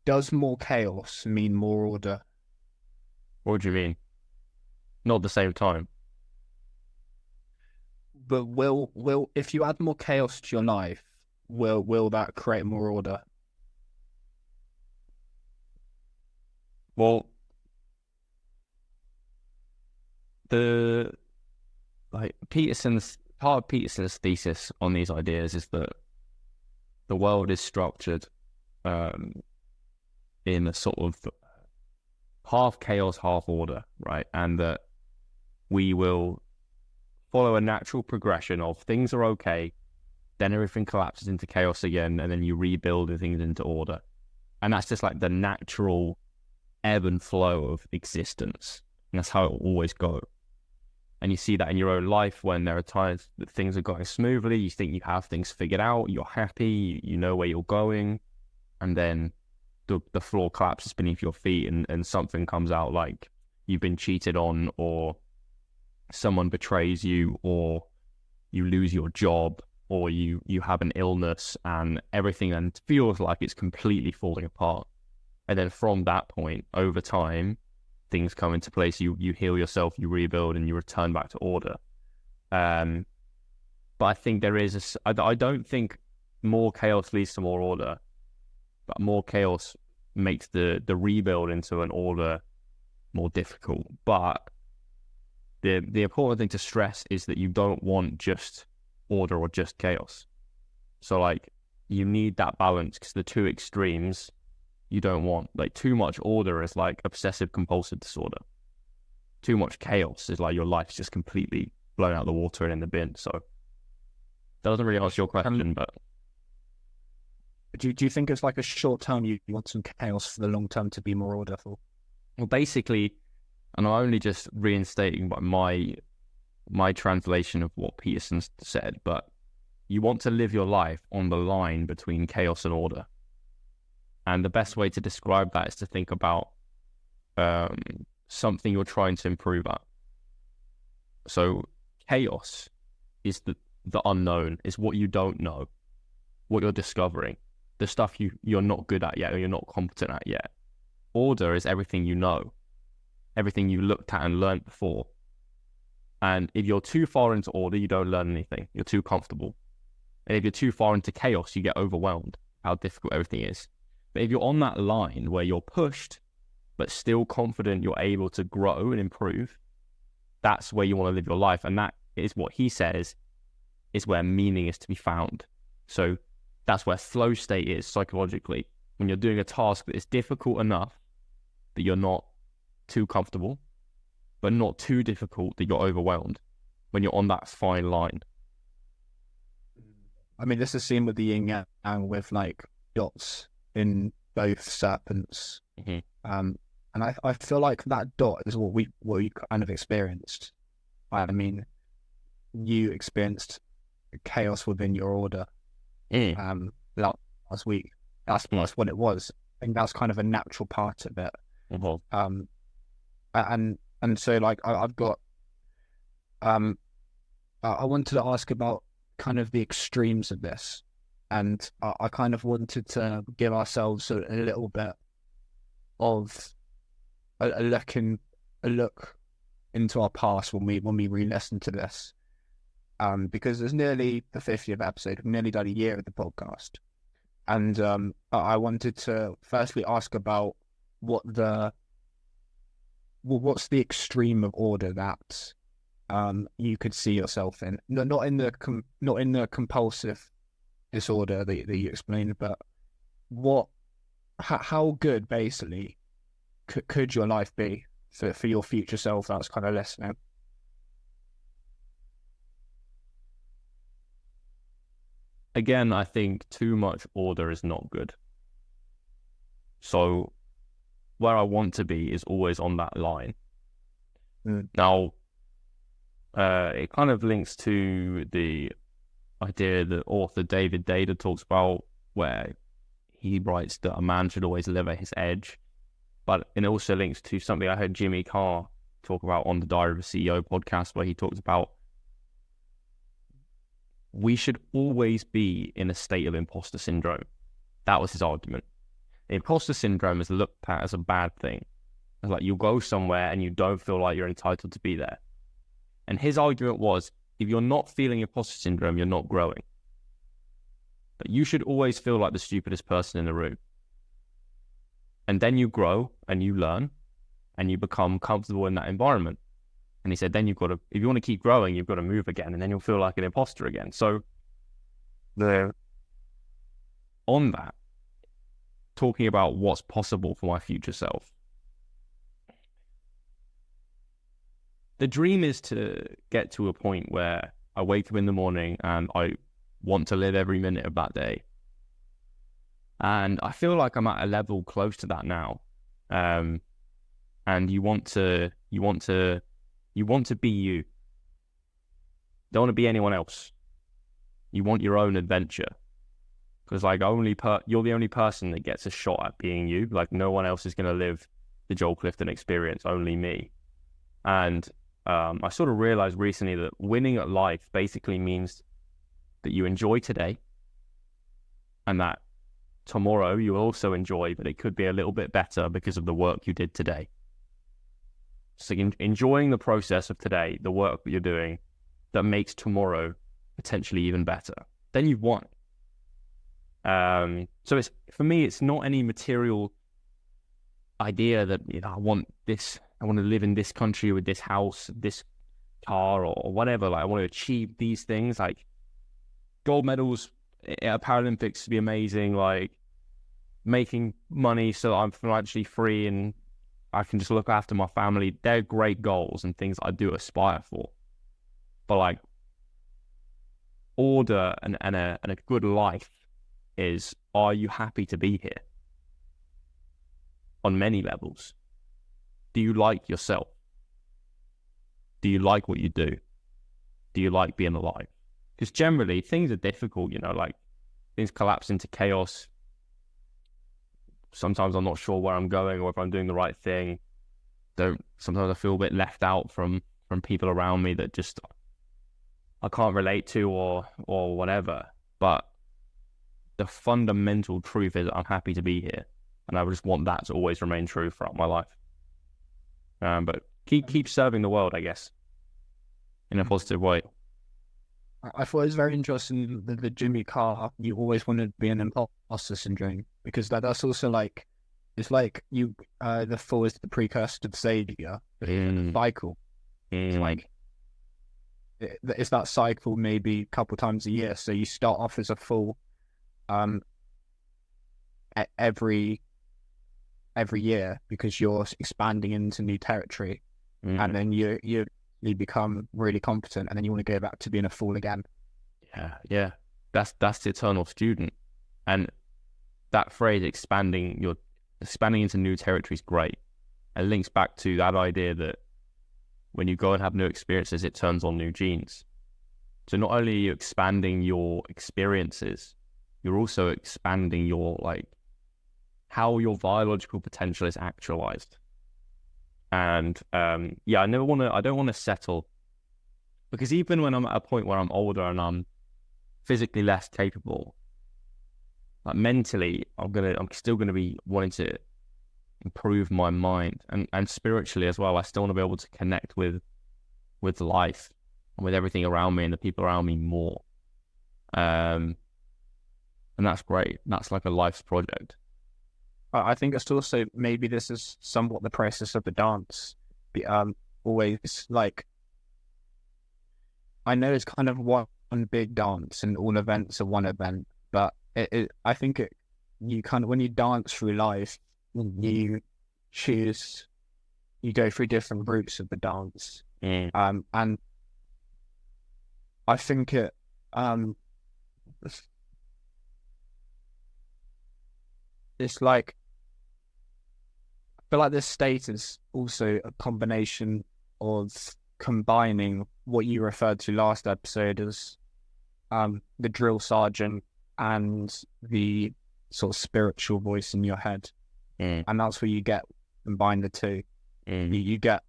does more chaos mean more order? What do you mean? Not at the same time. But will if you add more chaos to your life, will that create more order? Well, the Peterson's part of Peterson's thesis on these ideas is that the world is structured um, in a sort of half chaos, half order, right? And that we will follow a natural progression of things are okay, then everything collapses into chaos again, and then you rebuild things into order. And that's just like the natural ebb and flow of existence. And that's how it will always go. And you see that in your own life when there are times that things are going smoothly, you think you have things figured out, you're happy, you know where you're going, and then the floor collapses beneath your feet and something comes out like you've been cheated on, or someone betrays you, or you lose your job, or you have an illness, and everything then feels like it's completely falling apart. And then from that point, over time, things come into place. You heal yourself, you rebuild, and you return back to order. But I think there is I don't think more chaos leads to more order, but more chaos makes the rebuild into an order more difficult. But the important thing to stress is that you don't want just order or just chaos. So like you need that balance, because the two extremes you don't want. Like too much order is like obsessive compulsive disorder. Too much chaos is like your life's just completely blown out the water and in the bin. So that doesn't really answer your question, but Do you think it's like a short term you want some chaos for the long term to be more orderful? well, basically, and I'm only just reinstating my translation of what Peterson said, but you want to live your life on the line between chaos and order. And the best way to describe that is to think about something you're trying to improve at. So chaos is the unknown, is what you don't know, what you're discovering, the stuff you're not good at yet or you're not competent at yet. Order is everything you know, everything you looked at and learned before. And if you're too far into order, you don't learn anything. You're too comfortable. And if you're too far into chaos, you get overwhelmed, how difficult everything is. But if you're on that line where you're pushed, but still confident you're able to grow and improve, that's where you want to live your life. And that is what he says is where meaning is to be found. So that's where flow state is psychologically. When you're doing a task that is difficult enough that you're not too comfortable, but not too difficult that you're overwhelmed, when you're on that fine line. I mean, this is seen with the yin yang with like dots in both serpents. Mm-hmm. And I feel like that dot is what we kind of experienced. I mean, you experienced chaos within your order last week. That's what it was. I think that's kind of a natural part of it. Mm-hmm. And so like I've got I wanted to ask about kind of the extremes of this, and I kind of wanted to give ourselves a little bit of a look into our past when we re-listen to this, because there's nearly the 50th episode. We've nearly done a year of the podcast, and I wanted to firstly ask about what's the extreme of order that you could see yourself in, not in the compulsive disorder that you explained, but how good basically could your life be for your future self that's kind of listening? Again, I think too much order is not good. So where I want to be is always on that line. Now, it kind of links to the idea that author David Data talks about, where he writes that a man should always live at his edge. But it also links to something I heard Jimmy Carr talk about on the Diary of a CEO podcast, where he talks about we should always be in a state of imposter syndrome. That was his argument. Imposter syndrome is looked at as a bad thing. It's like you go somewhere and you don't feel like you're entitled to be there. And his argument was, if you're not feeling imposter syndrome, you're not growing. But you should always feel like the stupidest person in the room. And then you grow and you learn and you become comfortable in that environment. And he said, then you've got to, if you want to keep growing, you've got to move again, and then you'll feel like an imposter again. So on that, talking about what's possible for my future self, the dream is to get to a point where I wake up in the morning and I want to live every minute of that day. And I feel like I'm at a level close to that now. And you want to be you. Don't want to be anyone else. You want your own adventure. Because like you're the only person that gets a shot at being you. Like no one else is going to live the Joel Clifton experience, only me. And I sort of realized recently that winning at life basically means that you enjoy today and that tomorrow you will also enjoy, but it could be a little bit better because of the work you did today. So enjoying the process of today, the work that you're doing that makes tomorrow potentially even better, then you've won. So for me, it's not any material idea that, you know, I want to live in this country with this house, this car, or whatever. Like I want to achieve these things, like gold medals at Paralympics to be amazing, like making money so that I'm financially free and I can just look after my family. They're great goals and things I do aspire for. But like order and a good life is, are you happy to be here? On many levels. Do you like yourself? Do you like what you do? Do you like being alive? Because generally things are difficult, you know, like things collapse into chaos. Sometimes I'm not sure where I'm going or if I'm doing the right thing. Sometimes I feel a bit left out from people around me that just I can't relate to or whatever. But the fundamental truth is I'm happy to be here, and I just want that to always remain true throughout my life. But keep serving the world, I guess, in a positive way. I thought it was very interesting that the Jimmy Carr, you always wanted to be an imposter syndrome, because that's also like, it's like you, the fall is the precursor to the savior, the cycle. It's like, it's that cycle maybe a couple times a year. So you start off as a fool every year because you're expanding into new territory, and then you become really competent, and then you want to go back to being a fool again. Yeah. That's the eternal student, and that phrase expanding into new territory is great. It links back to that idea that when you go and have new experiences, it turns on new genes. So not only are you expanding your experiences, you're also expanding your how your biological potential is actualized. And I don't want to settle, because even when I'm at a point where I'm older and I'm physically less capable, like mentally, I'm still gonna be wanting to improve my mind, and spiritually as well. I still want to be able to connect with life and with everything around me and the people around me more. And that's great. That's like a life's project. I think it's also, maybe this is somewhat the process of the dance. Always like, I know it's kind of one big dance and all events are one event, but I think you kind of, when you dance through life, you go through different groups of the dance. And I think it's like, I feel like this state is also a combination of combining what you referred to last episode as the drill sergeant and the sort of spiritual voice in your head. And that's where you combine the two. You get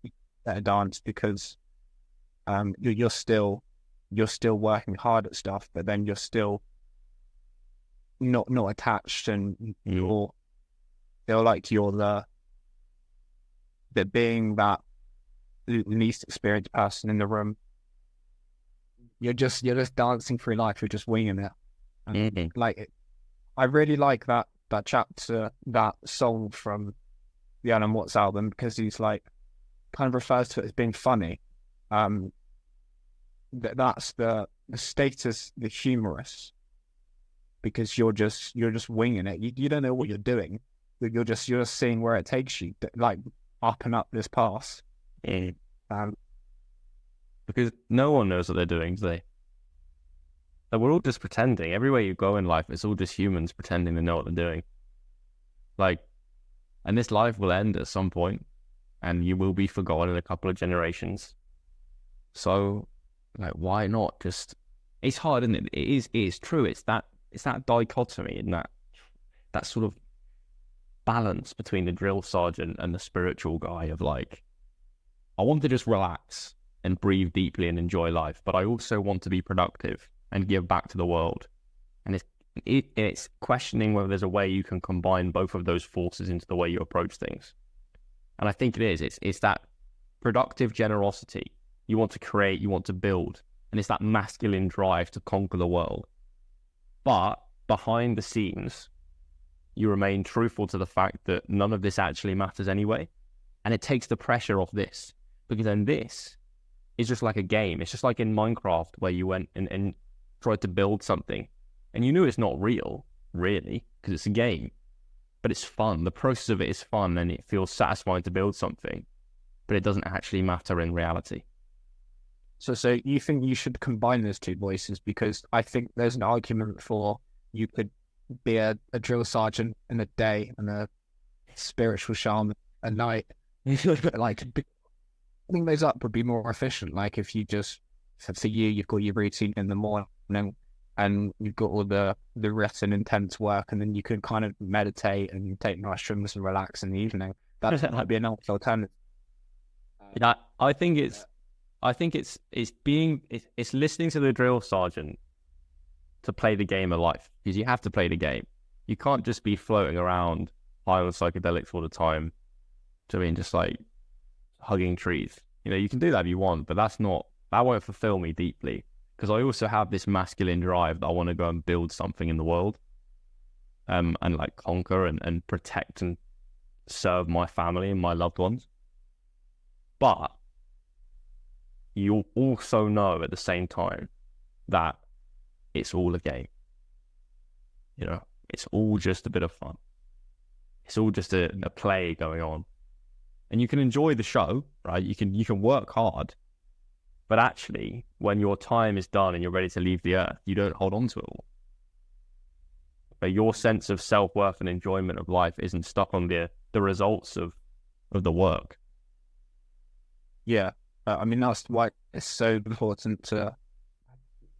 better dance because you're still working hard at stuff, but then you're still not attached, and you're feel like you're the being that least experienced person in the room. You're just dancing through life. You're just winging it. Like, I really like that chapter, that song from the Alan Watts album, because he's like kind of refers to it as being funny. That's the status, the humorous, because you're just winging it. You don't know what you're doing. You're just seeing where it takes you, like up and up this path. Because no one knows what they're doing, do they? Like, we're all just pretending. Everywhere you go in life, it's all just humans pretending to know what they're doing. Like, and this life will end at some point, and you will be forgotten in a couple of generations. So, like, why not just? It's hard, isn't it? It is true. It's that dichotomy and that sort of balance between the drill sergeant and the spiritual guy of like, I want to just relax and breathe deeply and enjoy life, but I also want to be productive and give back to the world. And it's questioning whether there's a way you can combine both of those forces into the way you approach things. And I think it is. It's that productive generosity. You want to create, you want to build, and it's that masculine drive to conquer the world. But behind the scenes, you remain truthful to the fact that none of this actually matters anyway. And it takes the pressure off this, because then this is just like a game. It's just like in Minecraft where you went and tried to build something and you knew it's not real, really, because it's a game, but it's fun. The process of it is fun and it feels satisfying to build something, but it doesn't actually matter in reality. So you think you should combine those two voices? Because I think there's an argument for you could be a drill sergeant in the day and a spiritual shaman at night. Like, I think those up would be more efficient. Like, if you just, for you, you've got your routine in the morning and you've got all the written intense work, and then you can kind of meditate and take mushrooms and relax in the evening. That might be an alternative. Yeah, I think it's listening to the drill sergeant to play the game of life, because you have to play the game. You can't just be floating around high on psychedelics all the time. I mean, just like hugging trees. You know, you can do that if you want, but that won't fulfill me deeply, because I also have this masculine drive that I want to go and build something in the world, and like conquer and protect and serve my family and my loved ones. But you also know at the same time that it's all a game. You know, it's all just a bit of fun. It's all just a play going on. And you can enjoy the show, right? You can work hard, but actually, when your time is done and you're ready to leave the earth, you don't hold on to it all. But your sense of self-worth and enjoyment of life isn't stuck on the results of the work. Yeah, I mean, that's why it's so important to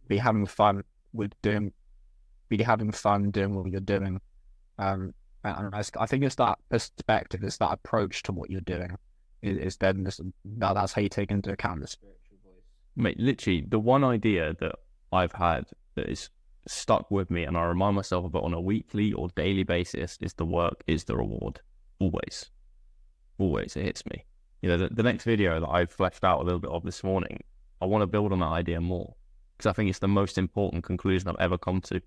be having fun doing what you're doing. And I think it's that perspective, it's that approach to what you're doing. Is then that's how you take into account the spiritual voice. Mate, literally, the one idea that I've had that is stuck with me, and I remind myself of it on a weekly or daily basis, is the work is the reward. Always it hits me. You know, the next video that I've fleshed out a little bit of this morning, I want to build on that idea more, because I think it's the most important conclusion I've ever come to.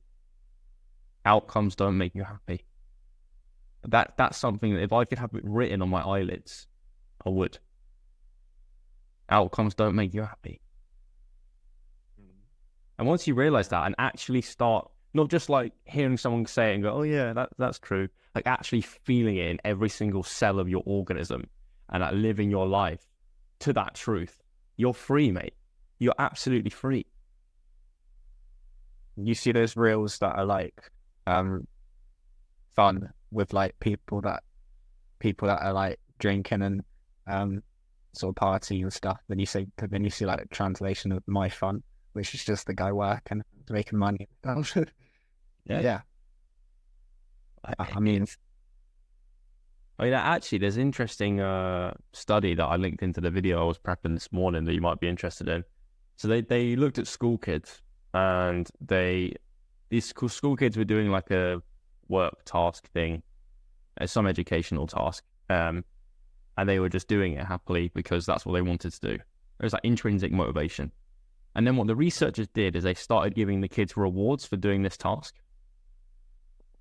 Outcomes don't make you happy. That's something that if I could have it written on my eyelids, I would. Outcomes don't make you happy. And once you realize that and actually start, not just like hearing someone say it and go, oh yeah, that's true, like actually feeling it in every single cell of your organism and like living your life to that truth, you're free, mate. You're absolutely free. You see those reels that are like fun with like people that are like drinking and sort of party and stuff. Then you see like a translation of my fun, which is just the guy working, making money. Yeah. I mean, actually, there's an interesting study that I linked into the video I was prepping this morning that you might be interested in. So they looked at school kids, and these school kids were doing like a work task thing, some educational task, and they were just doing it happily because that's what they wanted to do. It was like intrinsic motivation. And then what the researchers did is they started giving the kids rewards for doing this task.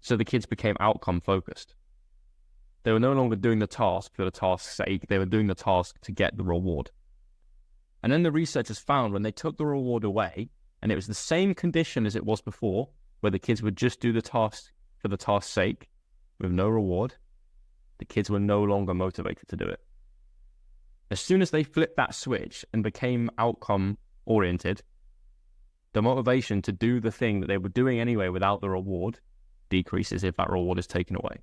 So the kids became outcome focused. They were no longer doing the task for the task's sake. They were doing the task to get the reward. And then the researchers found when they took the reward away, and it was the same condition as it was before, where the kids would just do the task for the task's sake with no reward, the kids were no longer motivated to do it. As soon as they flipped that switch and became outcome oriented, the motivation to do the thing that they were doing anyway without the reward decreases if that reward is taken away.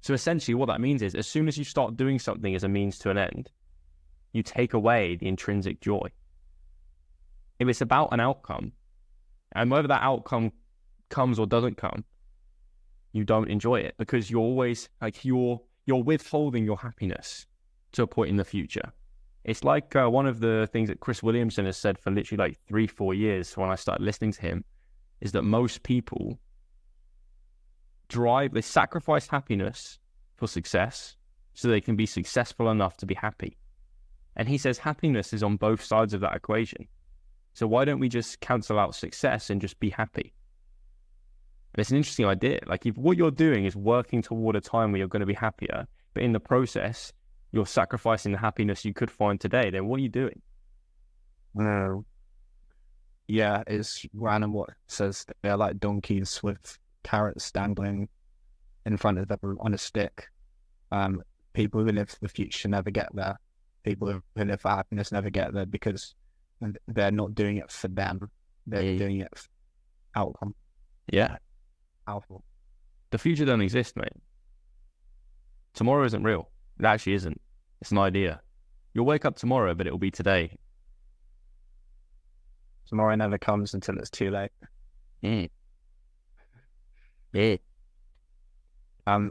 So essentially what that means is as soon as you start doing something as a means to an end, you take away the intrinsic joy. If it's about an outcome, and whether that outcome comes or doesn't come, you don't enjoy it because you're always like you're withholding your happiness to a point in the future. It's like one of the things that Chris Williamson has said for literally like 3-4 years when I started listening to him is that most people they sacrifice happiness for success so they can be successful enough to be happy. And he says happiness is on both sides of that equation. So why don't we just cancel out success and just be happy? And it's an interesting idea. Like if what you're doing is working toward a time where you're going to be happier, but in the process, you're sacrificing the happiness you could find today, then what are you doing? Yeah, it's random what it says they're like donkeys with carrots dangling in front of them on a stick. People who live for the future never get there. People who live for happiness never get there because they're not doing it for them. They're doing it for outcome. Yeah. Powerful. The future doesn't exist, mate. Tomorrow isn't real. It actually isn't. It's an idea. You'll wake up tomorrow, but it'll be today. Tomorrow never comes until it's too late. Mm. Yeah. I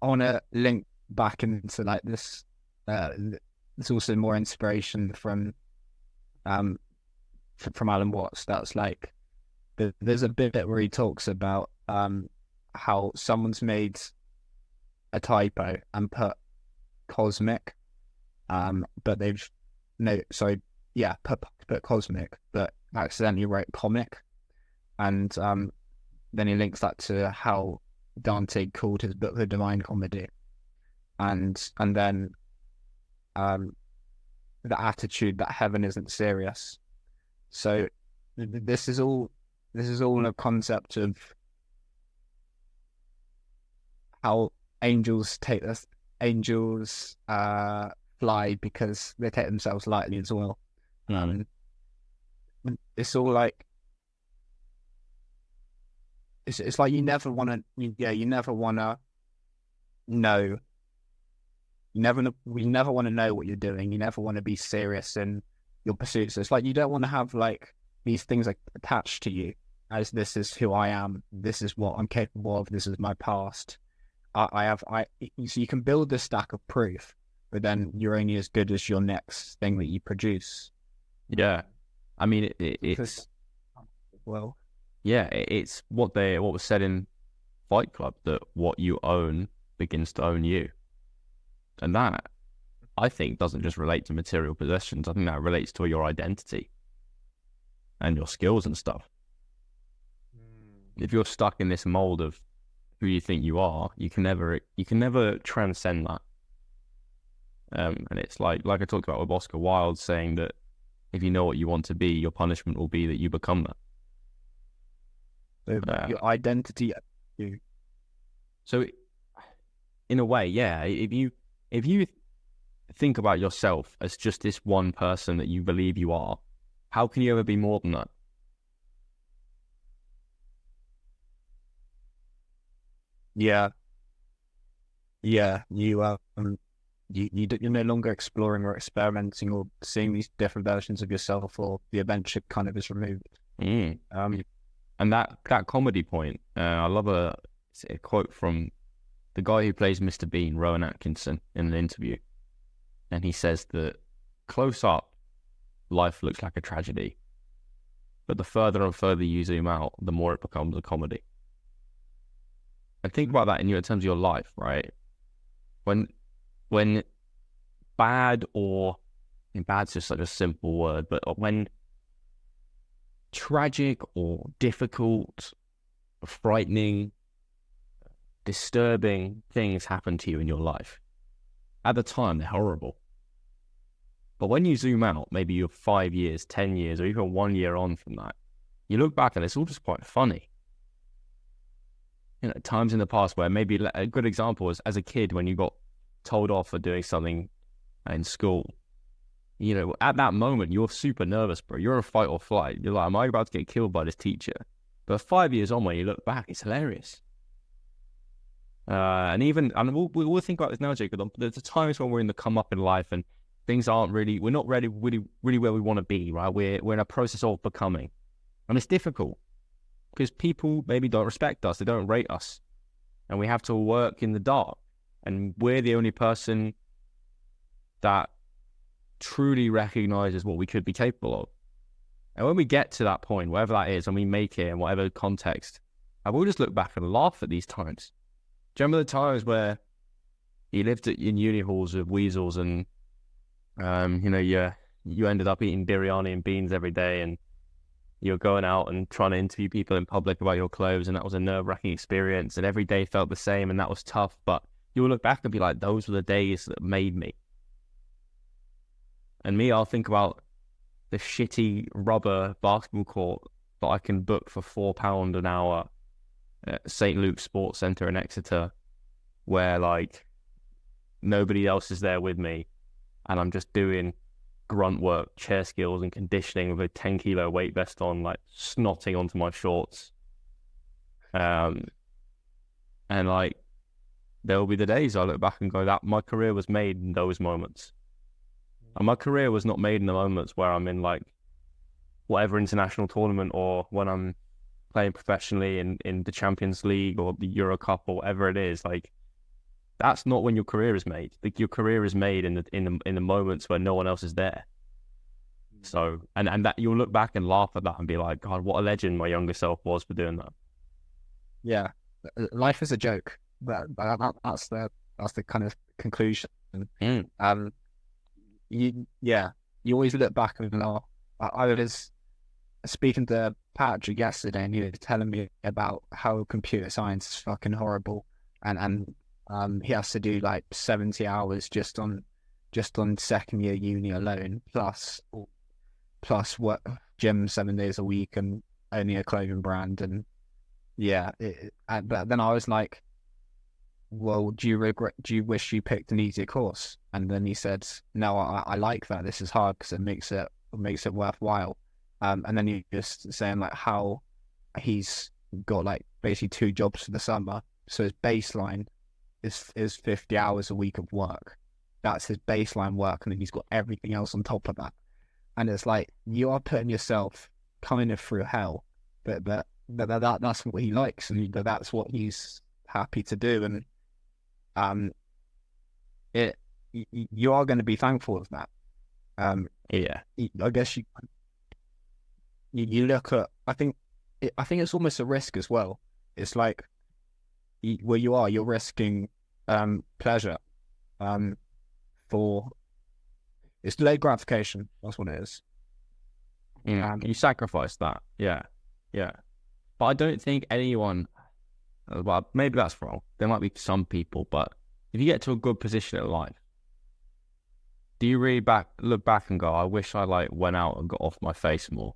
want to link back into like this. There's also more inspiration from Alan Watts. That's like there's a bit where he talks about how someone's made a typo and put cosmic, but they've put cosmic, but accidentally wrote comic, and then he links that to how Dante called his book the Divine Comedy, and then the attitude that heaven isn't serious. So this is all a concept of how angels fly because they take themselves lightly as well. It's all like it's like you never want to know. You never want to know what you're doing. You never want to be serious in your pursuits. So it's like you don't want to have like these things like attached to you as this is who I am. This is what I'm capable of. This is my past. So you can build this stack of proof, but then you're only as good as your next thing that you produce. Yeah, I mean it's what was said in Fight Club, that what you own begins to own you. And that, I think, doesn't just relate to material possessions. I think that relates to your identity and your skills and stuff. If you're stuck in this mold of who you think you are, you can never transcend that. And it's like I talked about with Oscar Wilde saying that if you know what you want to be, your punishment will be that you become that. Your identity. So, in a way, yeah, if you think about yourself as just this one person that you believe you are, how can you ever be more than that? Yeah. You're no longer exploring or experimenting or seeing these different versions of yourself, or the adventure kind of is removed. And that comedy point, I love a quote from the guy who plays Mr. Bean, Rowan Atkinson, in an interview. And he says that close up, life looks like a tragedy. But the further and further you zoom out, the more it becomes a comedy. And think about that in terms of your life, right? when when bad or bad's just such a simple word, but when tragic or difficult, frightening, disturbing things happen to you in your life, at the time they're horrible. But when you zoom out, maybe you're 5 years, 10 years, or even 1 year on from that, you look back and it's all just quite funny. You know, times in the past where maybe a good example is as a kid when you got told off for doing something in school. You know, at that moment, you're super nervous, bro. You're in fight or flight. You're like, am I about to get killed by this teacher? But 5 years on, when you look back, it's hilarious. And we'll think about this now, Jacob. There's times when we're in the come up in life and things aren't really, we're not really where we want to be, right? We're in a process of becoming. And it's difficult because people maybe don't respect us. They don't rate us. And we have to work in the dark. And we're the only person that truly recognizes what we could be capable of. And when we get to that point, whatever that is, and we make it in whatever context, I will just look back and laugh at these times. Do you remember the times where you lived in uni halls with weasels and, you ended up eating biryani and beans every day and you're going out and trying to interview people in public about your clothes, and that was a nerve-wracking experience, and every day felt the same, and that was tough, but you'll look back and be like, those were the days that made me. And me, I'll think about the shitty rubber basketball court that I can book for £4 an hour at St. Luke's Sports Centre in Exeter, where like nobody else is there with me, and I'm just doing grunt work, chair skills and conditioning with a 10-kilo weight vest on, like snotting onto my shorts. And like, there will be the days I look back and go, that my career was made in those moments. And my career was not made in the moments where I'm in like whatever international tournament or when I'm playing professionally in the Champions League or the Euro Cup or whatever it is. Like, that's not when your career is made. Like, your career is made in the moments where no one else is there. So, and that you'll look back and laugh at that and be like, God, what a legend my younger self was for doing that. Yeah, life is a joke. That's the kind of conclusion. You always look back and laugh. I was speaking to Patrick yesterday, and he was telling me about how computer science is fucking horrible, and he has to do like 70 hours just on second year uni alone, plus work gym 7 days a week and only a clothing brand, and but then I was like, well, do you wish you picked an easier course? And then he said, no, I like that. This is hard because it makes it worthwhile. And then he just saying like how he's got like basically 2 jobs for the summer, so his baseline is 50 hours a week of work. That's his baseline work, and then he's got everything else on top of that. And it's like, you are putting yourself kind of through hell, but that's what he likes, and that's what he's happy to do, and you are going to be thankful of that. I guess you look at, I think it's almost a risk as well. It's like, where you're risking pleasure for, it's delayed gratification. That's what it is. You sacrifice that. Yeah. But I don't think anyone, well, maybe that's wrong. There might be some people, but if you get to a good position in life, do you really look back and go, I wish I like went out and got off my face more?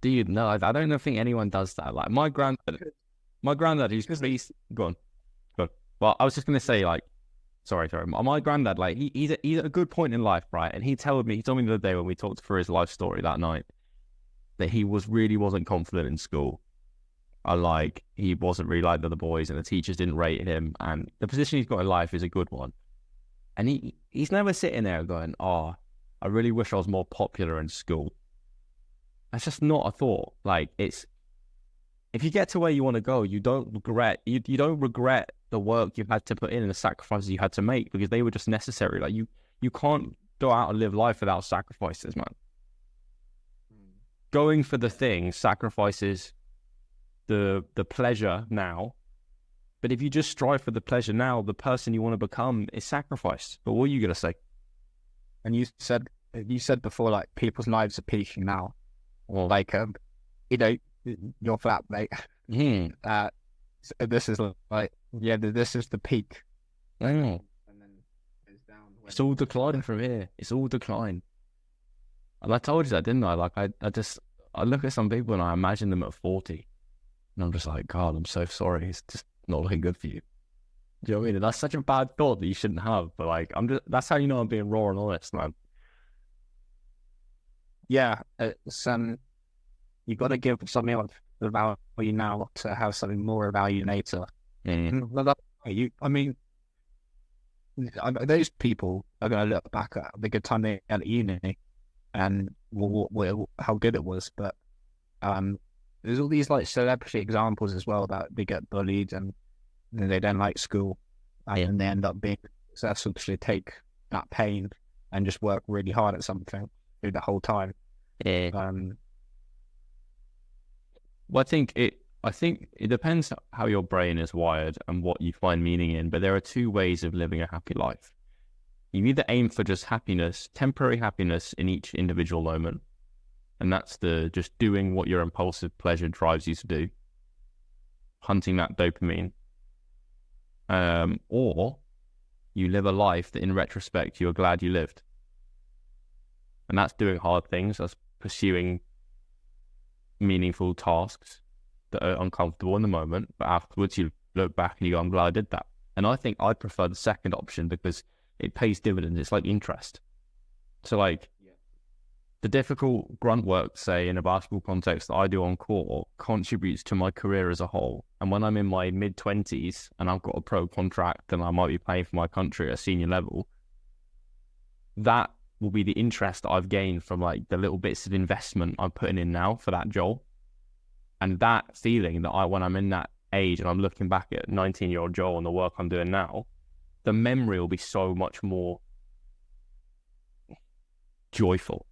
Do you? No, I don't think anyone does that. Like my granddad, he's pleased. Go on. Well, I was just going to say, like, sorry. My granddad, like, he's at a good point in life, right? And he told me the other day when we talked through his life story that night, that he really wasn't confident in school. Like, he wasn't really like the other boys, and the teachers didn't rate him. And the position he's got in life is a good one. And he's never sitting there going, oh, I really wish I was more popular in school. That's just not a thought. Like, it's, if you get to where you want to go, you don't regret the work you've had to put in and the sacrifices you had to make, because they were just necessary. Like, you can't go out and live life without sacrifices, man. Going for the thing sacrifices the pleasure now, But if you just strive for the pleasure now, the person you want to become is sacrificed. But what are you going to say? And you said before, like, people's lives are peaking now. Well, Like, you know, your flatmate. So this is like, yeah, this is the peak. I know. And then it's down. It's all declining from here. It's all decline. And I told you that, didn't I? Like, I look at some people and I imagine them at 40. And I'm just like, God, I'm so sorry. It's just not looking good for you. Do you know what I mean? That's such a bad thought that you shouldn't have. But like, that's how you know I'm being raw and honest, man. Yeah, it's you got to give something of the value now to have something more value later. I mean, those people are going to look back at the good time they had at uni and how good it was. But there's all these like celebrity examples as well about they get bullied and they don't like school and they end up being successful because they take that pain and just work really hard at something through the whole time. Yeah. Well, I think it depends how your brain is wired and what you find meaning in, but there are two ways of living a happy life. You either aim for just happiness, temporary happiness in each individual moment, and that's just doing what your impulsive pleasure drives you to do, hunting that dopamine, or you live a life that in retrospect you're glad you lived. And that's doing hard things, that's pursuing meaningful tasks that are uncomfortable in the moment, but afterwards you look back and you go, I'm glad I did that. And I think I'd prefer the second option because it pays dividends. It's like interest. So like the difficult grunt work, say in a basketball context that I do on court contributes to my career as a whole. And when I'm in my mid-20s and I've got a pro contract and I might be playing for my country at a senior level, that will be the interest that I've gained from like the little bits of investment I'm putting in now for that job. And that feeling that when I'm in that age and I'm looking back at 19-year-old Joel and the work I'm doing now, the memory will be so much more joyful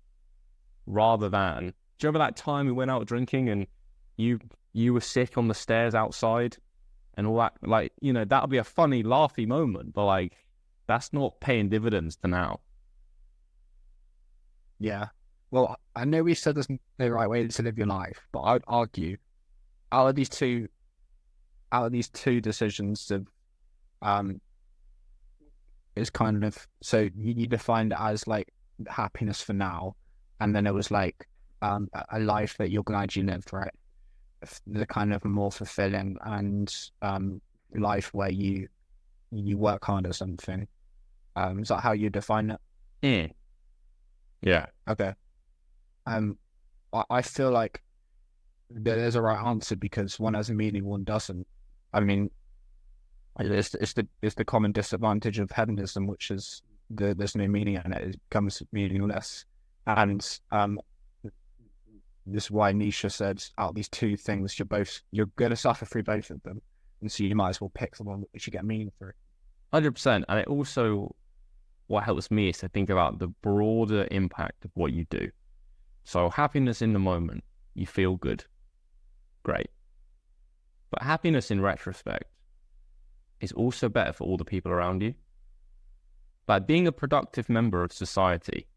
rather than, do you remember that time we went out drinking and you were sick on the stairs outside and all that? Like, you know, that'll be a funny, laughy moment, but like, that's not paying dividends to now. Yeah. Well, I know we said there's no right way to live your life, but I'd argue out of these two decisions of is kind of, so you defined it as like happiness for now, and then it was like a life that you're glad you lived, right? The kind of more fulfilling and life where you work hard at something. Is that how you define it? Yeah. Okay. I feel like there's a right answer because one has a meaning, one doesn't. I mean, it's the common disadvantage of hedonism, which is there's no meaning in it. It becomes meaningless. And this is why Nietzsche said, out of these two things, you're going to suffer through both of them, and so you might as well pick the one which you get meaning through. 100%. And it also, what helps me is to think about the broader impact of what you do. So happiness in the moment, you feel good, great. But happiness in retrospect is also better for all the people around you. Like being a productive member of society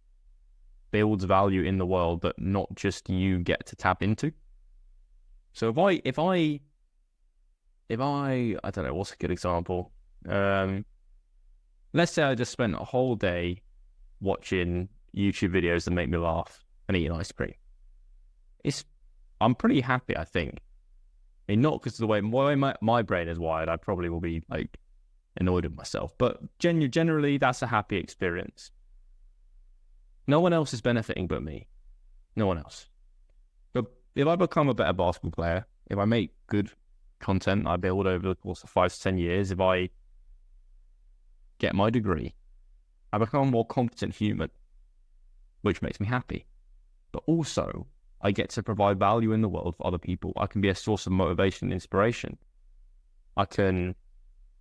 builds value in the world that not just you get to tap into. So if I don't know, what's a good example? Let's say I just spent a whole day watching YouTube videos that make me laugh and eating ice cream. I'm pretty happy, I think. I mean, not because of the way my brain is wired, I probably will be like annoyed with myself, but generally that's a happy experience. No one else is benefiting but me. No one else. But if I become a better basketball player, if I make good content I build over the course of 5 to 10 years, if I get my degree, I become a more competent human, which makes me happy. But also, I get to provide value in the world for other people. I can be a source of motivation and inspiration. I can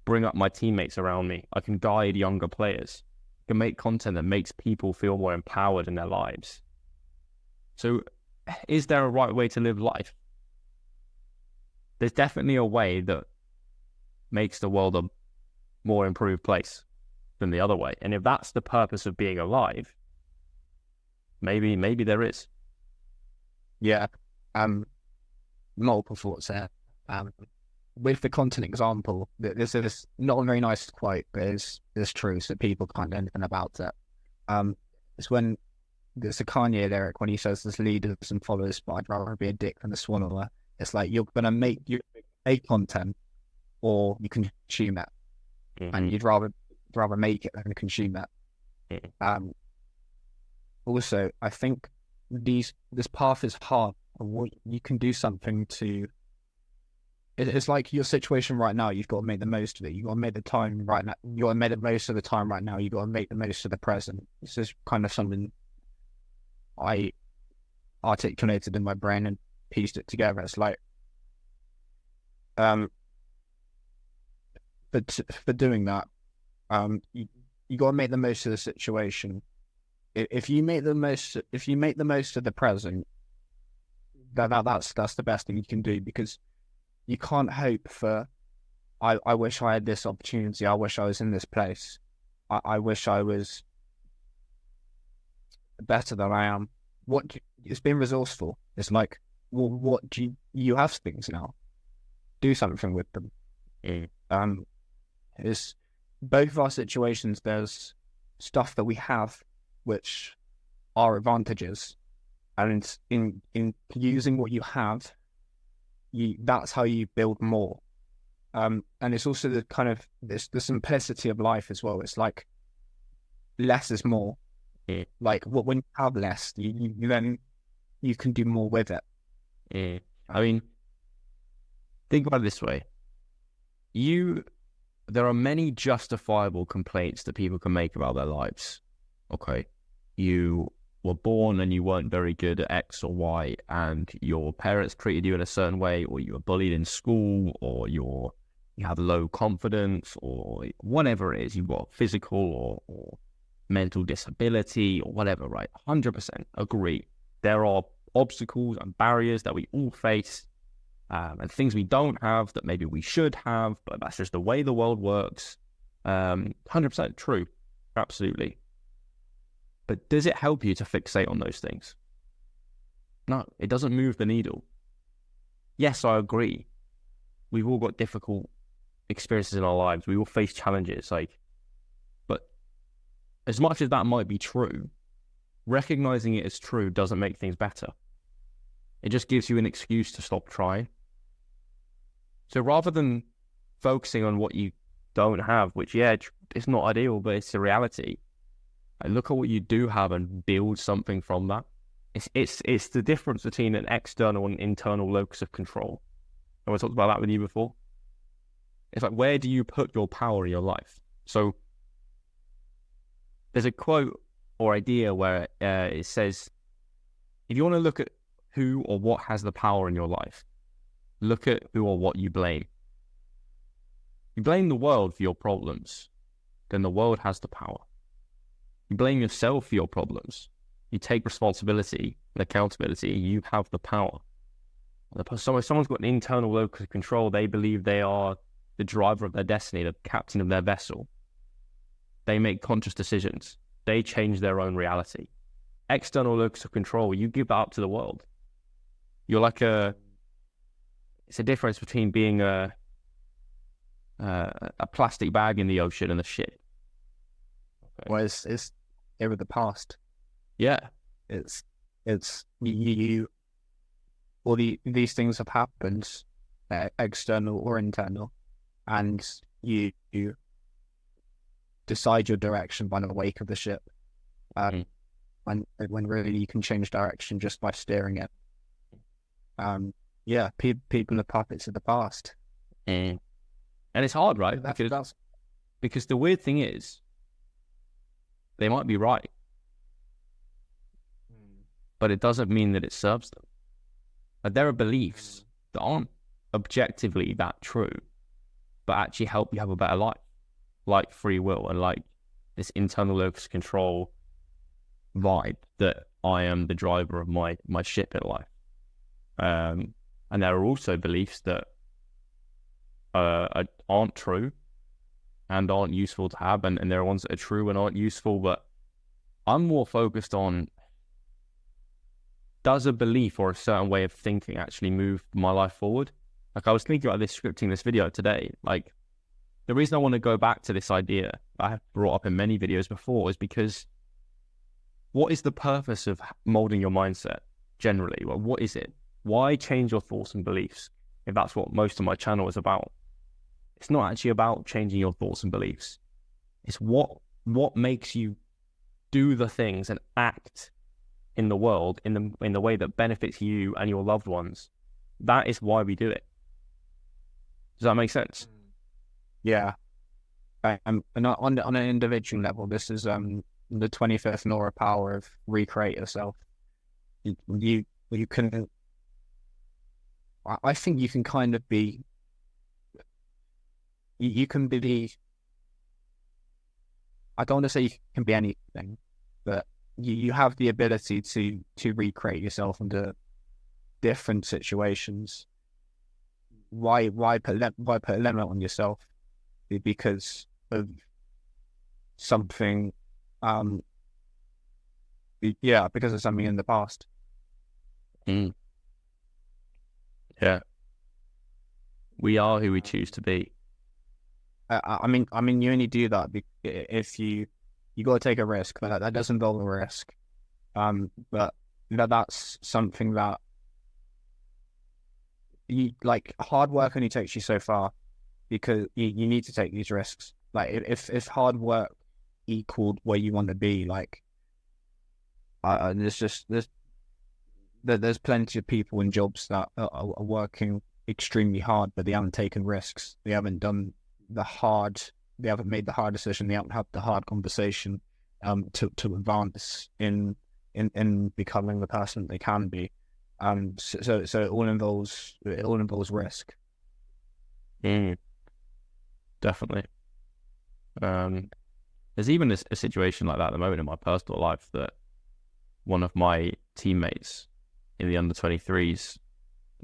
bring up my teammates around me. I can guide younger players. I can make content that makes people feel more empowered in their lives. So, is there a right way to live life? There's definitely a way that makes the world a more improved place than the other way. And if that's the purpose of being alive, maybe there is. Yeah. Multiple thoughts there. With the content example, this is not a very nice quote, but it's true, so people can't do anything about it. It's when there's a Kanye lyric when he says there's leaders and followers, but I'd rather be a dick than a swallower. It's like you're make content or you consume it, and you'd rather make it than consume it. Also, I think this path is hard. You can do something to. It's like your situation right now. You've got to make the most of it. You've got to make the time right now. You got to make the most of the time right now. You've got to make the most of the present. This is kind of something I articulated in my brain and pieced it together. It's like, but for doing that, you got to make the most of the situation. If you make the most of the present, that's the best thing you can do, because you can't hope for, I wish I had this opportunity. I wish I was in this place. I wish I was better than I am. It's being resourceful. It's like, well, what do you have things now? Do something with them. It's both of our situations. There's stuff that we have which are advantages, and in using what you have, that's how you build more. And it's also the kind of the simplicity of life as well. It's like less is more. Like when you have less, you then you can do more with it. I mean, think about it this way: there are many justifiable complaints that people can make about their lives. Okay, you were born and you weren't very good at X or Y, and your parents treated you in a certain way, or you were bullied in school, or you have low confidence, or whatever it is. You've got physical or mental disability or whatever, right? 100% agree. There are obstacles and barriers that we all face, and things we don't have that maybe we should have, but that's just the way the world works. 100% true. Absolutely. But does it help you to fixate on those things? No, it doesn't move the needle. Yes, I agree. We've all got difficult experiences in our lives. We all face challenges. But as much as that might be true, recognizing it as true doesn't make things better. It just gives you an excuse to stop trying. So rather than focusing on what you don't have, which, yeah, it's not ideal, but it's the reality, look at what you do have and build something from that. It's the difference between an external and internal locus of control. Have I talked about that with you before? It's like, where do you put your power in your life? So there's a quote or idea where it says, if you want to look at who or what has the power in your life, look at who or what you blame. You blame the world for your problems, then the world has the power. You blame yourself for your problems. You take responsibility and accountability. You have the power. So if someone's got an internal locus of control, they believe they are the driver of their destiny, the captain of their vessel. They make conscious decisions. They change their own reality. External locus of control, you give that up to the world. You're like it's a difference between being a plastic bag in the ocean and a ship. Okay. Well, it's with the past. Yeah, it's you. All these things have happened, external or internal, and you decide your direction by the wake of the ship. When really you can change direction just by steering it. People are puppets of the past, and it's hard, right? Because the weird thing is, they might be right, but it doesn't mean that it serves them. Like, there are beliefs that aren't objectively that true, but actually help you have a better life, like free will and like this internal locus of control vibe that I am the driver of my ship in life. And there are also beliefs that aren't true and aren't useful to have, and there are ones that are true and aren't useful. But I'm more focused on, does a belief or a certain way of thinking actually move my life forward? Like, I was thinking about this, scripting this video today. Like, the reason I want to go back to this idea I have brought up in many videos before is because what is the purpose of molding your mindset generally? Well, what is it? Why change your thoughts and beliefs if that's what most of my channel is about? It's not actually about changing your thoughts and beliefs. It's what makes you do the things and act in the world in the way that benefits you and your loved ones. That is why we do it. Does that make sense? Yeah. And on an individual level, this is the 25th law of power of recreate yourself. You can. I think you can kind of be. You can be. I don't want to say you can be anything, but you have the ability to recreate yourself into different situations. Why put a limit on yourself? Because of something, because of something in the past. Yeah, we are who we choose to be. I mean, you only do that if you got to take a risk. That does involve a risk. But that's something that you like. Hard work only takes you so far, because you need to take these risks. Like, if hard work equaled where you want to be, like, there's plenty of people in jobs that are working extremely hard, but they haven't taken risks. They haven't done they haven't made the hard decision. They haven't had the hard conversation to advance in becoming the person they can be. So it all involves risk. Definitely. There's even a situation like that at the moment in my personal life, that one of my teammates in the under 23s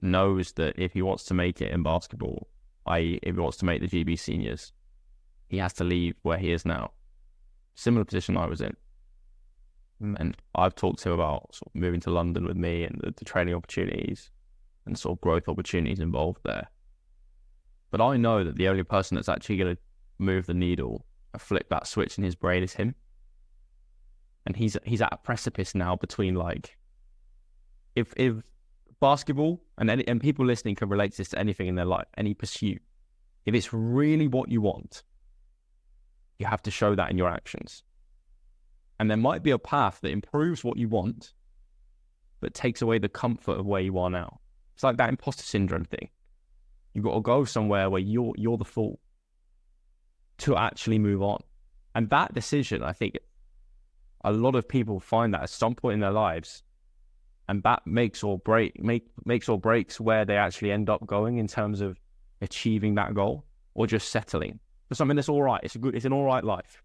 knows that if he wants to make it in basketball, i.e. if he wants to make the GB seniors, he has to leave where he is now. Similar position I was in. And I've talked to him about sort of moving to London with me and the training opportunities and sort of growth opportunities involved there. But I know that the only person that's actually going to move the needle and flip that switch in his brain is him. And he's at a precipice now between, like, if basketball, and people listening can relate this to anything in their life, any pursuit, if it's really what you want, you have to show that in your actions. And there might be a path that improves what you want, but takes away the comfort of where you are now. It's like that imposter syndrome thing. You've got to go somewhere where you're the fool to actually move on. And that decision, I think a lot of people find that at some point in their lives, and that makes or breaks where they actually end up going in terms of achieving that goal, or just settling for something that's all right. It's an all right life,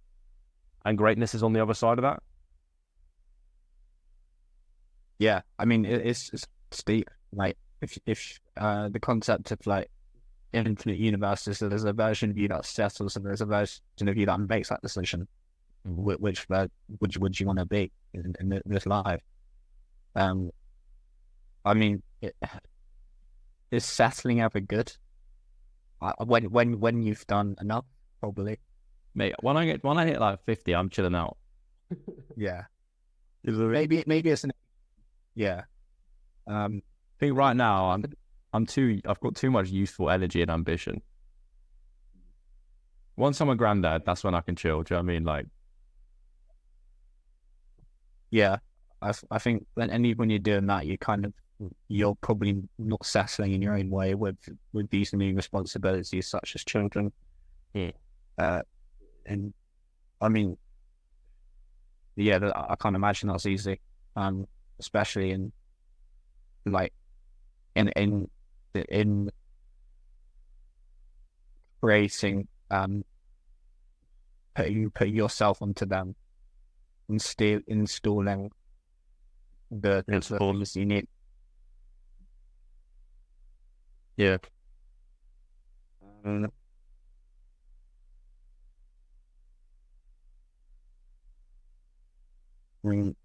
and greatness is on the other side of that. Yeah, I mean, it's deep. Like, if the concept of, like, infinite universes, so there's a version of you that settles, and there's a version of you that makes that decision. Which would you want to be in this life? I mean, is settling ever good? When you've done enough, probably. Mate, when I hit like 50, I'm chilling out. Yeah, maybe it's yeah. I think right now I've got too much useful energy and ambition. Once I'm a granddad, that's when I can chill. Do you know what I mean? Like, yeah, I think when you're doing that, you're probably not settling in your own way with these new responsibilities such as children. Yeah. And I mean, yeah, I can't imagine that's easy. Especially in creating, putting yourself onto them and still installing the things you need. Yeah. Mm,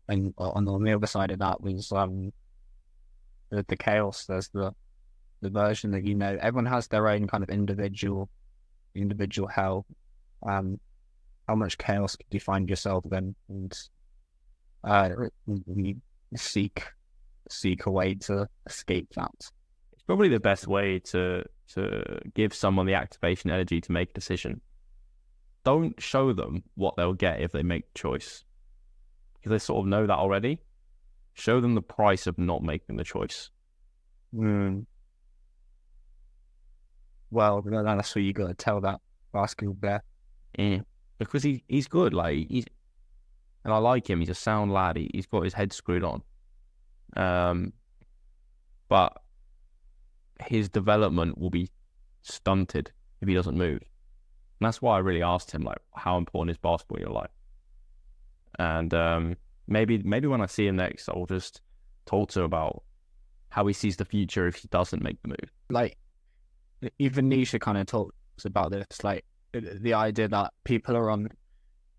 and on the other side of that was the chaos. There's the version that everyone has their own kind of individual hell. Um, how much chaos could you find yourself in? And we seek a way to escape that. It's probably the best way to give someone the activation energy to make a decision. Don't show them what they'll get if they make the choice, because they sort of know that already. Show them the price of not making the choice. Mm. Well, that's what you got to tell that basketball player. Yeah. Because he's good, and I like him. He's a sound lad. He's got his head screwed on. But his development will be stunted if he doesn't move. And that's why I really asked him, how important is basketball in your life? And maybe when I see him next, I'll just talk to him about how he sees the future if he doesn't make the move. Even Nisha kind of talks about this, the idea that people are on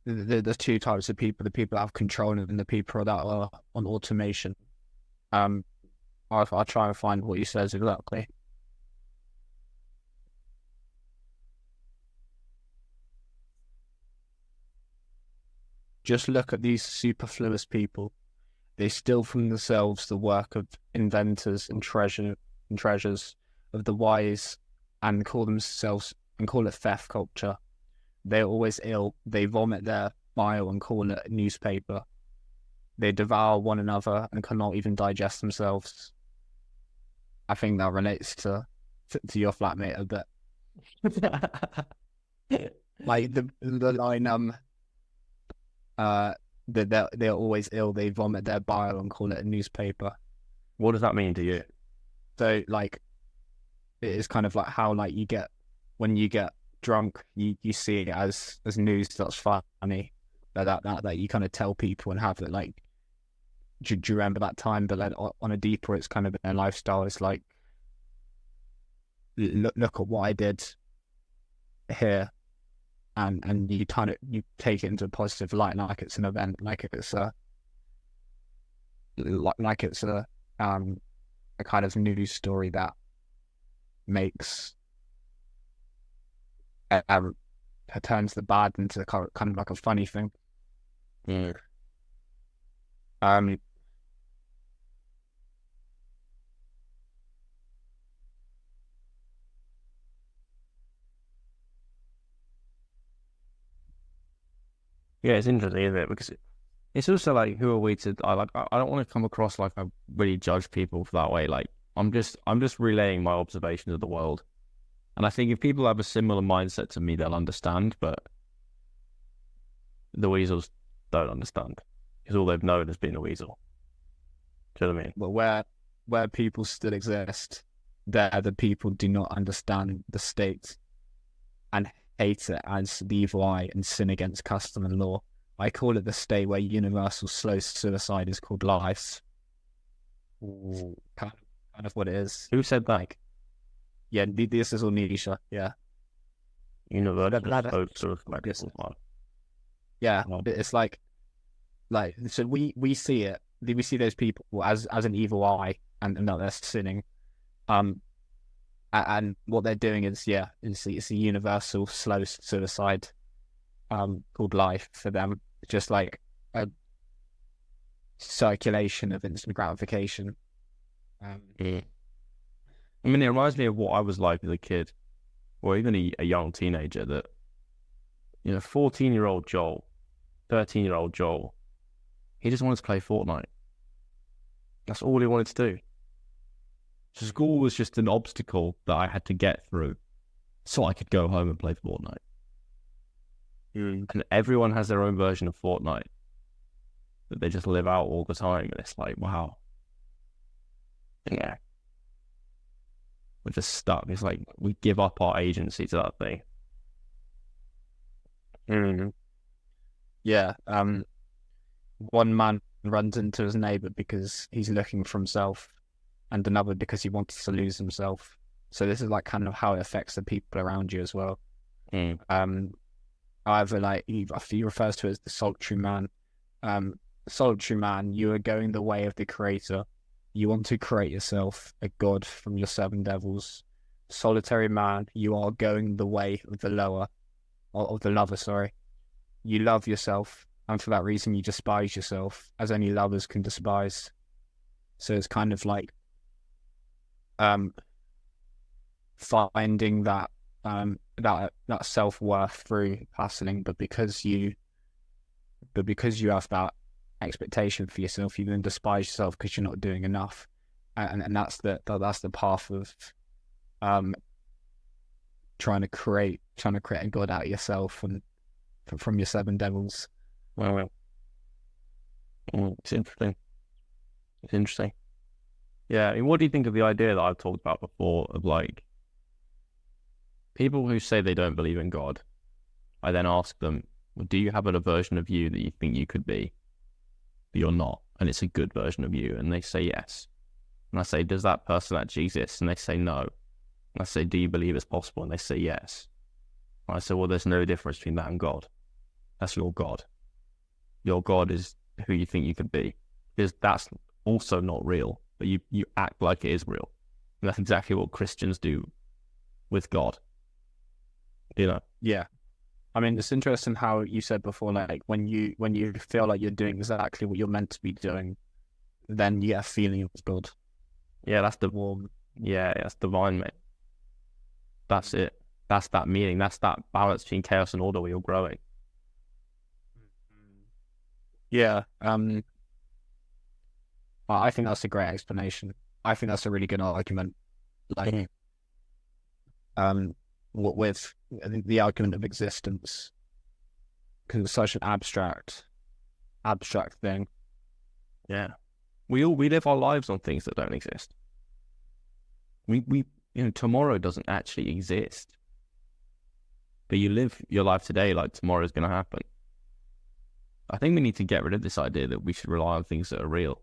the two types of people: the people that have control and the people that are on automation. I'll try and find what he says exactly. Just look at these superfluous people. They steal from themselves the work of inventors and treasures of the wise, and call it theft culture. They're always ill. They vomit their bile and call it a newspaper. They devour one another and cannot even digest themselves. I think that relates to your flatmate a bit. The line, they're always ill. They vomit their bile and call it a newspaper. What does that mean to you? So it is kind of like how when you get drunk, you see it as news that's funny, that you kind of tell people and have it do you remember that time? But on a deeper, it's kind of their lifestyle. It's like, look at what I did here, and you take it into a positive light, like it's an event, like it's a kind of news story that makes turns the bad into kind of like a funny thing. Yeah. Yeah, it's interesting, isn't it? Because it's also who are we to? I don't want to come across like I really judge people for that way. I'm just relaying my observations of the world, and I think if people have a similar mindset to me, they'll understand. But the weasels don't understand because all they've known has been a weasel. Do you know what I mean? But where people still exist, there the people do not understand the state and hate it as the evil eye and sin against custom and law. I call it the state where universal slow suicide is called life. Ooh, kind of what it is. Who said that? Yeah, this is all Nisha. Yeah. Universal slow suicide. Yeah, it's so we see it. We see those people as an evil eye and that they're sinning. And what they're doing is it's a universal slow suicide called life for them. It's just like a circulation of instant gratification. I mean, it reminds me of what I was like as a kid, or even a young teenager. That 14-year-old Joel, 13-year-old Joel, he just wanted to play Fortnite. That's all he wanted to do. So school was just an obstacle that I had to get through so I could go home and play Fortnite. And everyone has their own version of Fortnite that they just live out all the time. And it's like, wow. Yeah. We're just stuck. It's like we give up our agency to that thing. Yeah. One man runs into his neighbor because he's looking for himself, and another because he wants to lose himself. So this is like kind of how it affects the people around you as well. Mm. Either like he refers to it as the solitary man. Solitary man, you are going the way of the creator. You want to create yourself a god from your seven devils. Solitary man, you are going the way of the lover, sorry. You love yourself, and for that reason you despise yourself, as only lovers can despise. So it's kind of like finding that that self-worth through hassling, but because you have that expectation for yourself, you then despise yourself because you're not doing enough, and that's the path of trying to create a god out of yourself and from your seven devils. Well, it's interesting. It's interesting. Yeah, I mean, what do you think of the idea that I've talked about before of like people who say they don't believe in God? I then ask them, well, do you have a version of you that you think you could be, but you're not, and it's a good version of you? And they say yes. And I say, does that person actually exist? And they say no. And I say, do you believe it's possible? And they say yes. And I say, well, there's no difference between that and God. That's your God. Your God is who you think you could be, because that's also not real, but you act like it is real. And that's exactly what Christians do with God. You know? Yeah. I mean, it's interesting how you said before, like when you feel like you're doing exactly what you're meant to be doing, then you get a feeling of God. Yeah, that's the warm. Yeah, that's divine, mate. That's it. That's that meaning. That's that balance between chaos and order where you're growing. Yeah. I think that's a great explanation. I think that's a really good argument. Like, with I think the argument of existence, because it's such an abstract thing. Yeah, we live our lives on things that don't exist. We tomorrow doesn't actually exist, but you live your life today like tomorrow's going to happen. I think we need to get rid of this idea that we should rely on things that are real.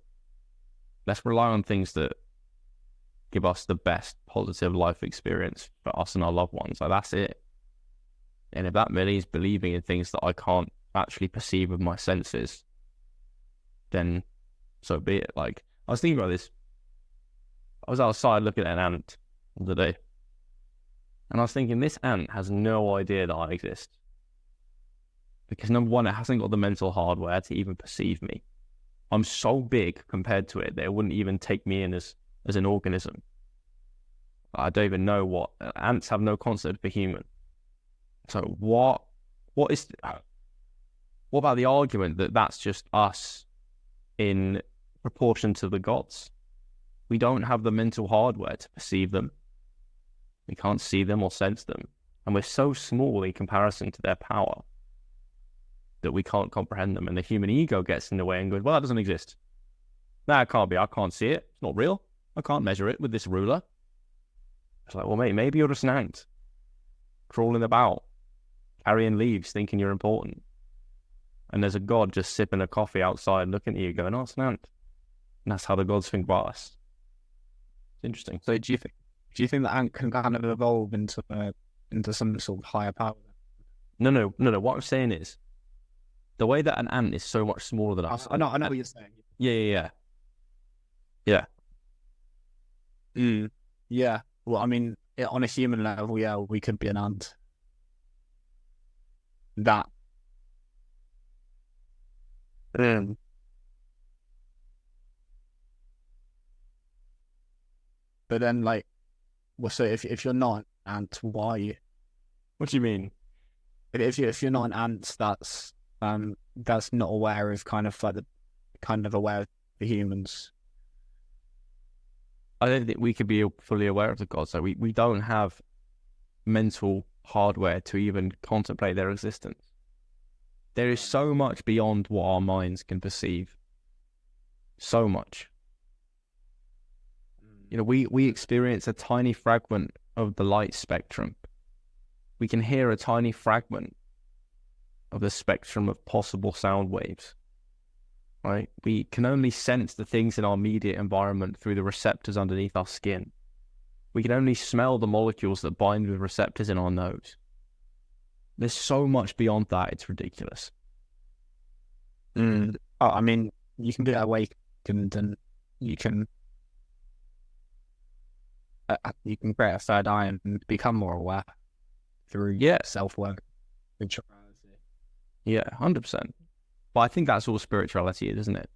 Let's rely on things that give us the best positive life experience for us and our loved ones. Like, that's it. And if that means believing in things that I can't actually perceive with my senses, then so be it. Like, I was thinking about this. I was outside looking at an ant the other day, and I was thinking, this ant has no idea that I exist. Because number one, it hasn't got the mental hardware to even perceive me. I'm so big compared to it that it wouldn't even take me in as an organism. I don't even know what ants have no concept for human. So what about the argument that that's just us in proportion to the gods? We don't have the mental hardware to perceive them. We can't see them or sense them, and we're so small in comparison to their power that we can't comprehend them, and the human ego gets in the way and goes, well, that doesn't exist. No, it can't be. I can't see it. It's not real. I can't measure it with this ruler. It's like, well, mate, maybe you're just an ant crawling about, carrying leaves, thinking you're important. And there's a god just sipping a coffee outside looking at you going, oh, it's an ant. And that's how the gods think about us. It's interesting. So do you think the ant can kind of evolve into some sort of higher power? No. What I'm saying is, the way that an ant is so much smaller than us. I know what you're saying. Yeah. Yeah. Well, I mean, on a human level, yeah, we could be an ant. That. But then, like, well, so if you're not an ant, why are you? What do you mean? If you're not an ant, that's not aware of aware of the humans. I don't think we could be fully aware of the gods. So we don't have mental hardware to even contemplate their existence. There is so much beyond what our minds can perceive. So much. We experience a tiny fragment of the light spectrum. We can hear a tiny fragment of the spectrum of possible sound waves. Right? We can only sense the things in our immediate environment through the receptors underneath our skin. We can only smell the molecules that bind with receptors in our nose. There's so much beyond that, it's ridiculous. Oh, I mean, you can get awakened and you can create a third eye and become more aware through self-work. Yeah, 100%. But I think that's all spirituality is, isn't it?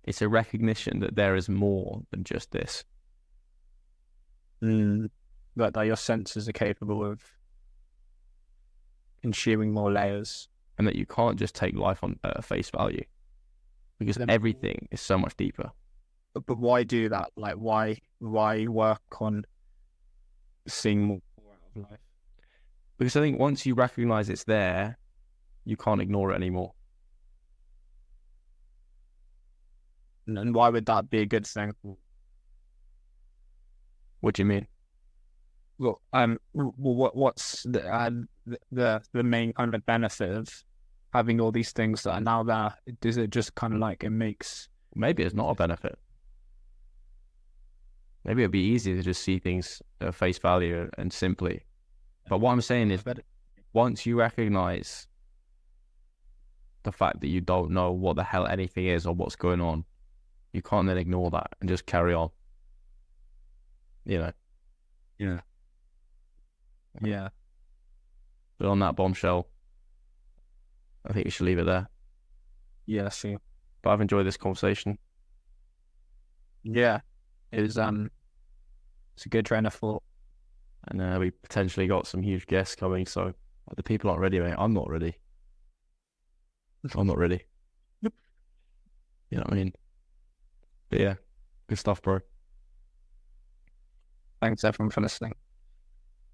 It's a recognition that there is more than just this. That your senses are capable of consuming more layers. And that you can't just take life on face value. Because everything is so much deeper. But why do that? Like, why work on seeing more out of life? Because I think once you recognize it's there, you can't ignore it anymore. And why would that be a good thing? What do you mean? Well, what's the main kind of benefit of having all these things that are now there? Is it just kind of like it makes? Maybe it's not a benefit. Maybe it'd be easier to just see things at face value and simply. But what I'm saying is, once you recognize the fact that you don't know what the hell anything is or what's going on, you can't then ignore that and just carry on. You know? Yeah. But on that bombshell, I think we should leave it there. Yeah, see. But I've enjoyed this conversation. Yeah. It was it's a good train of thought. And we potentially got some huge guests coming, so the people aren't ready, mate. I'm not ready. I'm not ready. You know what I mean? But yeah, good stuff, bro. Thanks everyone for listening.